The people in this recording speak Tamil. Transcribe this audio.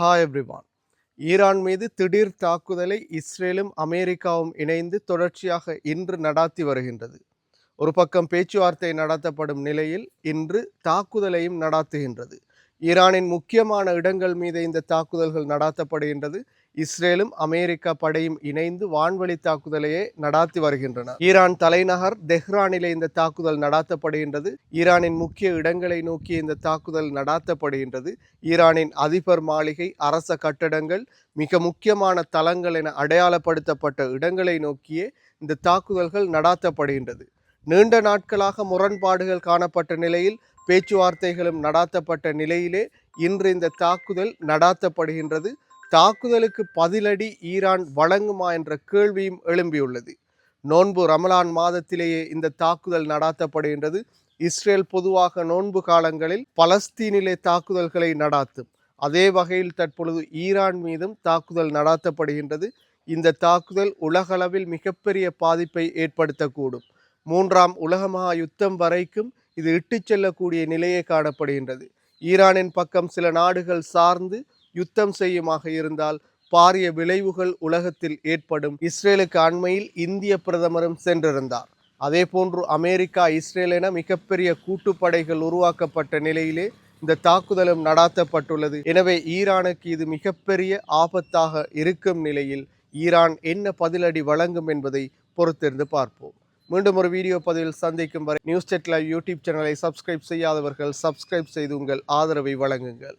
Hi everyone. ஈரான் மீது திடீர் தாக்குதலை இஸ்ரேலும் அமெரிக்காவும் இணைந்து தொடர்ச்சியாக இன்று நடாத்தி வருகின்றது. ஒரு பக்கம் பேச்சுவார்த்தை நடத்தப்படும் நிலையில் இன்று தாக்குதலையும் நடாத்துகின்றது. ஈரானின் முக்கியமான இடங்கள் மீது இந்த தாக்குதல்கள் நடாத்தப்படுகின்றது. இஸ்ரேலும் அமெரிக்கா படையும் இணைந்து வான்வழி தாக்குதலையே நடாத்தி வருகின்றன. ஈரான் தலைநகர் தெஹ்ரானிலே இந்த தாக்குதல் நடாத்தப்படுகின்றது. ஈரானின் முக்கிய இடங்களை நோக்கி இந்த தாக்குதல் நடாத்தப்படுகின்றது. ஈரானின் அதிபர் மாளிகை, அரச கட்டடங்கள், மிக முக்கியமான தளங்கள் என அடையாளப்படுத்தப்பட்ட இடங்களை நோக்கியே இந்த தாக்குதல்கள் நடாத்தப்படுகின்றது. நீண்ட நாட்களாக முரண்பாடுகள் காணப்பட்ட நிலையில் பேச்சுவார்த்தைகளும் நடாத்தப்பட்ட நிலையிலே இன்று இந்த தாக்குதல் நடாத்தப்படுகின்றது. தாக்குதலுக்கு பதிலடி ஈரான் வழங்குமா என்ற கேள்வியும் எழும்பியுள்ளது. நோன்பு ரமலான் மாதத்திலேயே இந்த தாக்குதல் நடாத்தப்படுகின்றது. இஸ்ரேல் பொதுவாக நோன்பு காலங்களில் பலஸ்தீனிலே தாக்குதல்களை நடாத்தும். அதே வகையில் தற்பொழுது ஈரான் மீதும் தாக்குதல் நடாத்தப்படுகின்றது. இந்த தாக்குதல் உலகளவில் மிகப்பெரிய பாதிப்பை ஏற்படுத்தக்கூடும். மூன்றாம் உலக மகா யுத்தம் வரைக்கும் இது இட்டுச் செல்லக்கூடிய நிலையே காணப்படுகின்றது. ஈரானின் பக்கம் சில நாடுகள் சார்ந்து யுத்தம் செய்யுமாக இருந்தால் பாரிய விளைவுகள் உலகத்தில் ஏற்படும். இஸ்ரேலுக்கு அண்மையில் இந்திய பிரதமரும் சென்றிருந்தார். அதே போன்று அமெரிக்கா, இஸ்ரேல் என மிகப்பெரிய கூட்டுப்படைகள் உருவாக்கப்பட்ட நிலையிலே இந்த தாக்குதலும் நடாத்தப்பட்டுள்ளது. எனவே ஈரானுக்கு இது மிகப்பெரிய ஆபத்தாக இருக்கும் நிலையில் ஈரான் என்ன பதிலடி வழங்கும் என்பதை பொறுத்திருந்து பார்ப்போம். மீண்டும் ஒரு வீடியோ பதிவில் சந்திக்கும் வரை நியூஸ் டெட் லைவ் யூடியூப் சேனலை சப்ஸ்கிரைப் செய்யாதவர்கள் சப்ஸ்கிரைப் செய்து உங்கள் ஆதரவை வழங்குங்கள்.